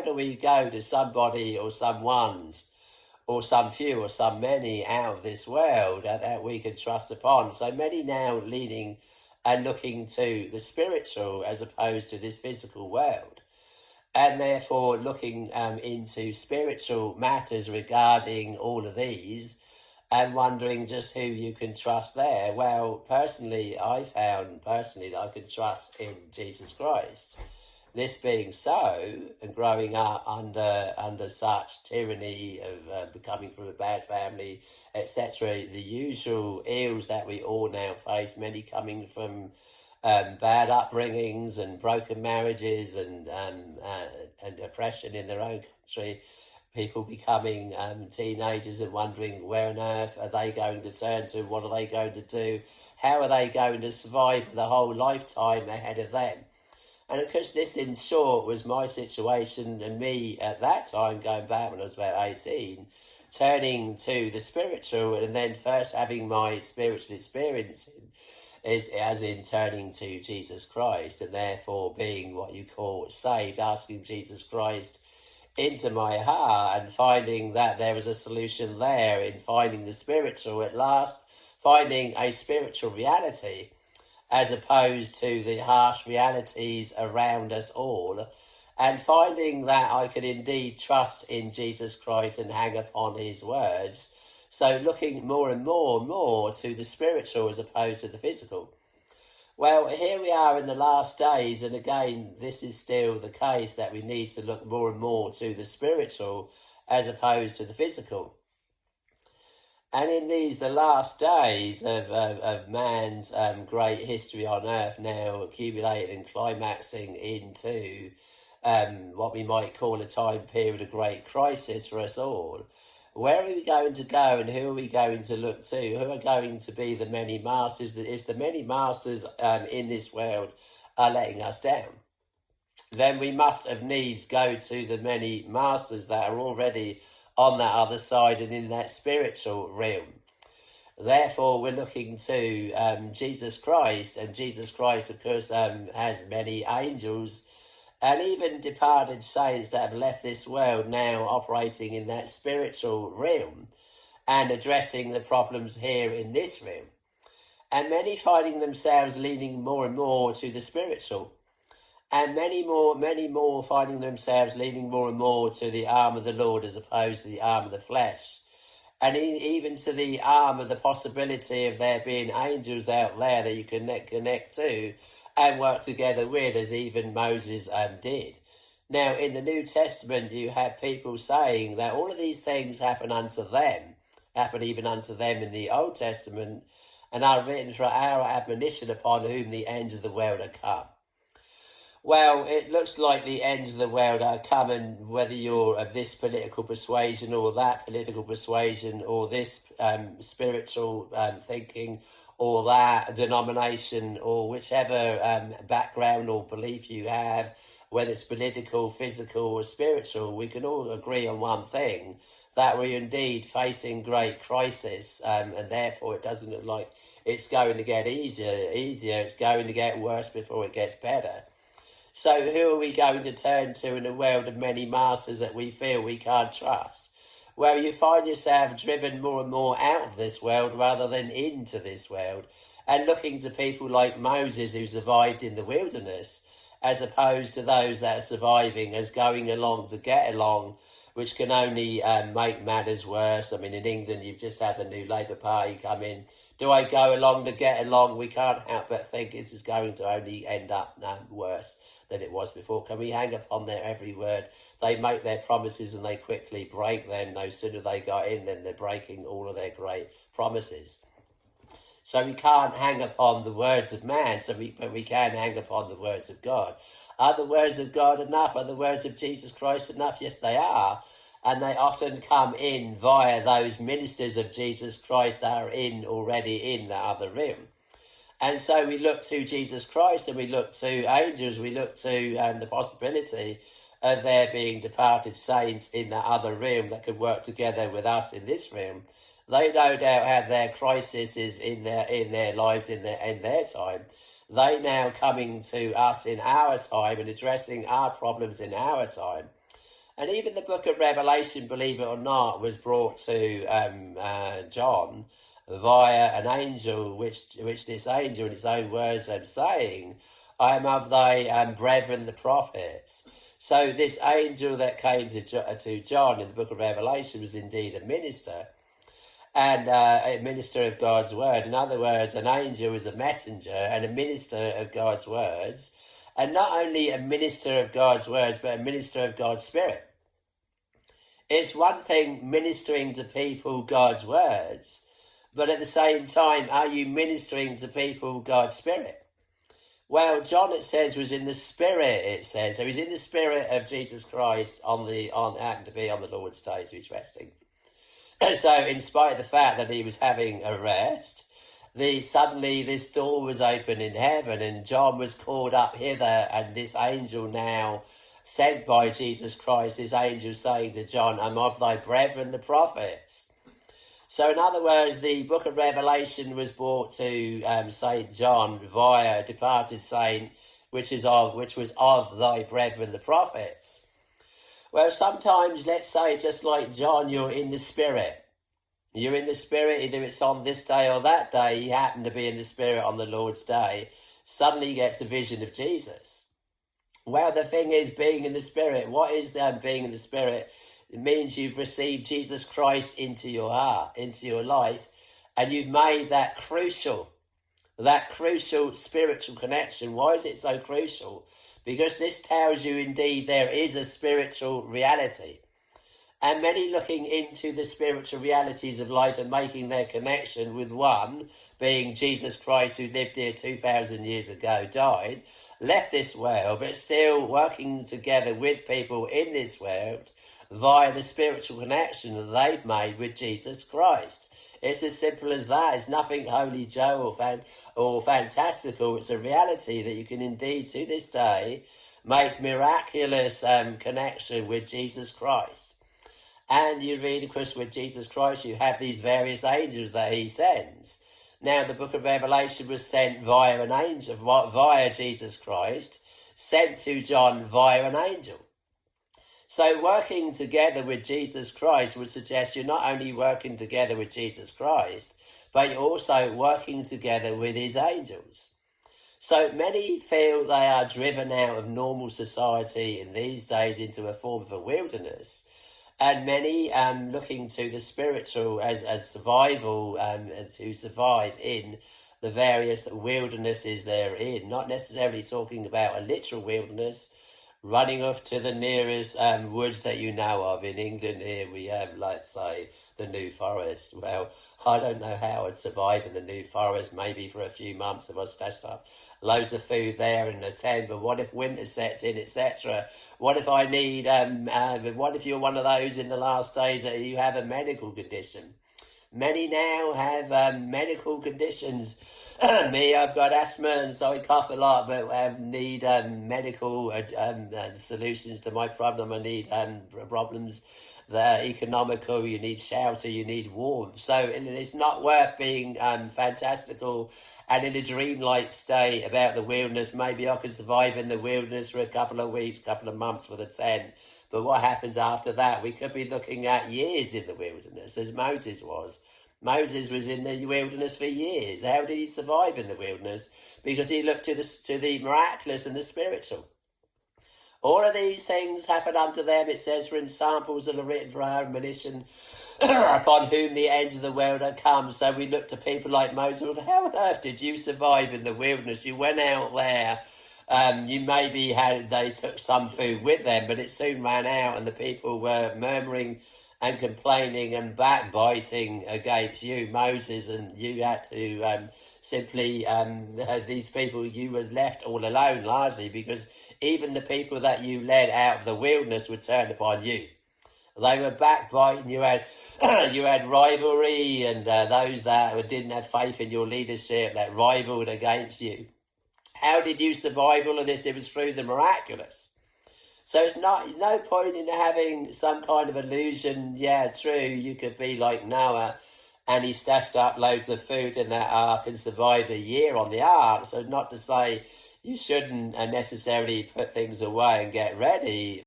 do we go to somebody or someone's or some few or some many out of this world that we can trust upon? So many now leaning and looking to the spiritual as opposed to this physical world, and therefore looking into spiritual matters regarding all of these and wondering just who you can trust there. Well, personally, I found that I can trust in Jesus Christ. This being so, and growing up under such tyranny of coming from a bad family, etc., the usual ills that we all now face, many coming from bad upbringings and broken marriages and oppression in their own country, people becoming teenagers and wondering where on earth are they going to turn to, what are they going to do, how are they going to survive the whole lifetime ahead of them. And of course, this in short was my situation, and me at that time, going back when I was about 18, turning to the spiritual, and then first having my spiritual experience is as in turning to Jesus Christ, and therefore being what you call saved, asking Jesus Christ into my heart and finding that there was a solution there in finding the spiritual at last, finding a spiritual reality as opposed to the harsh realities around us all, and finding that I could indeed trust in Jesus Christ and hang upon his words. So looking more and more to the spiritual as opposed to the physical. Well, here we are in the last days, and again, this is still the case, that we need to look more and more to the spiritual as opposed to the physical. And in the last days of man's great history on earth, now accumulating and climaxing into what we might call a time period of great crisis for us all, where are we going to go, and who are we going to look to? Who are going to be the many masters? If the many masters in this world are letting us down, then we must of needs go to the many masters that are already on that other side and in that spiritual realm. Therefore, we're looking to Jesus Christ, and Jesus Christ, of course, has many angels and even departed saints that have left this world now operating in that spiritual realm and addressing the problems here in this realm. And many finding themselves leaning more and more to the spiritual, and many more finding themselves leaning more and more to the arm of the Lord as opposed to the arm of the flesh. And even to the arm of the possibility of there being angels out there that you can connect to and work together with, as even Moses did. Now, in the New Testament, you have people saying that all of these things happen even unto them in the Old Testament, and are written for our admonition, upon whom the ends of the world are come. Well, it looks like the ends of the world are coming, whether you're of this political persuasion or that political persuasion, or this spiritual thinking, or that denomination, or whichever background or belief you have, whether it's political, physical, or spiritual. We can all agree on one thing, that we're indeed facing great crisis, and therefore it doesn't look like it's going to get easier. It's going to get worse before it gets better. So who are we going to turn to in a world of many masters that we feel we can't trust? Well, you find yourself driven more and more out of this world rather than into this world, and looking to people like Moses, who survived in the wilderness, as opposed to those that are surviving as going along to get along, which can only make matters worse. I mean, in England, you've just had the new Labour Party come in. Do I go along to get along? We can't help but think this is going to only end up worse than it was before. Can we hang upon their every word? They make their promises and they quickly break them. No sooner they got in, then they're breaking all of their great promises. So we can't hang upon the words of man, but we can hang upon the words of God. Are the words of God enough? Are the words of Jesus Christ enough? Yes, they are. And they often come in via those ministers of Jesus Christ that are already in the other realm. And so we look to Jesus Christ, and we look to angels, we look to the possibility of there being departed saints in that other realm that could work together with us in this realm. They no doubt have their crises in their lives in their time. They now coming to us in our time and addressing our problems in our time. And even the book of Revelation, believe it or not, was brought to John via an angel, which this angel, in his own words, saying, I am of thy brethren, the prophets. So this angel that came to John in the book of Revelation was indeed a minister, and a minister of God's word. In other words, an angel is a messenger and a minister of God's words, and not only a minister of God's words, but a minister of God's spirit. It's one thing ministering to people God's words, but at the same time, are you ministering to people God's spirit? Well, John, it says, was in the spirit, it says. So he's in the spirit of Jesus Christ happened to be on the Lord's day, so he's resting. So in spite of the fact that he was having a rest, suddenly this door was open in heaven, and John was called up hither, and this angel now sent by Jesus Christ, this angel saying to John, I'm of thy brethren, the prophets. So in other words, the book of Revelation was brought to St. John via a departed saint, which was of thy brethren, the prophets. Well, sometimes, let's say, just like John, you're in the spirit. You're in the spirit, either it's on this day or that day. You happen to be in the spirit on the Lord's day. Suddenly he gets a vision of Jesus. Well, the thing is, being in the spirit, what is being in the spirit? It means you've received Jesus Christ into your heart, into your life, and you've made that crucial spiritual connection. Why is it so crucial? Because this tells you indeed there is a spiritual reality. And many looking into the spiritual realities of life and making their connection with one, being Jesus Christ, who lived here 2,000 years ago, died, left this world, but still working together with people in this world via the spiritual connection that they've made with Jesus Christ. It's as simple as that. It's nothing holy Joe or fantastical. It's a reality that you can indeed, to this day, make miraculous connection with Jesus Christ. And you read, of course, with Jesus Christ, you have these various angels that he sends. Now, the book of Revelation was sent via an angel, via Jesus Christ, sent to John via an angel. So working together with Jesus Christ would suggest you're not only working together with Jesus Christ, but you're also working together with his angels. So many feel they are driven out of normal society in these days into a form of a wilderness. And many looking to the spiritual as survival, to survive in the various wildernesses they're in. Not necessarily talking about a literal wilderness, running off to the nearest woods that you know of. In England here we have, like, say, the New Forest. Well, I don't know how I'd survive in the New Forest, maybe for a few months if I stashed up loads of food there in the tent, but what if winter sets in, etc.? What if I need, what if you're one of those in the last days that you have a medical condition? Many now have medical conditions. Me, I've got asthma and so I cough a lot, but need medical solutions to my problem. I need problems that are economical. You need shelter, you need warmth. So it's not worth being fantastical and in a dreamlike state about the wilderness. Maybe I could survive in the wilderness for a couple of weeks, couple of months with a tent. But what happens after that? We could be looking at years in the wilderness, as Moses was. Moses was in the wilderness for years. How did he survive in the wilderness? Because he looked to the miraculous and the spiritual. All of these things happen unto them, it says, for examples that are written for our admonition, upon whom the ends of the world are come. So we look to people like Moses. How on earth did you survive in the wilderness? You went out there. You maybe they took some food with them, but it soon ran out, and the people were murmuring and complaining and backbiting against you, Moses, and you had to simply, these people, you were left all alone largely, because even the people that you led out of the wilderness would turn upon you. They were backbiting. You had you had rivalry, and those that didn't have faith in your leadership that rivaled against you. How did you survive all of this? It was through the miraculous. So it's no point in having some kind of illusion. Yeah, true, you could be like Noah, and he stashed up loads of food in that ark and survived a year on the ark. So not to say you shouldn't necessarily put things away and get ready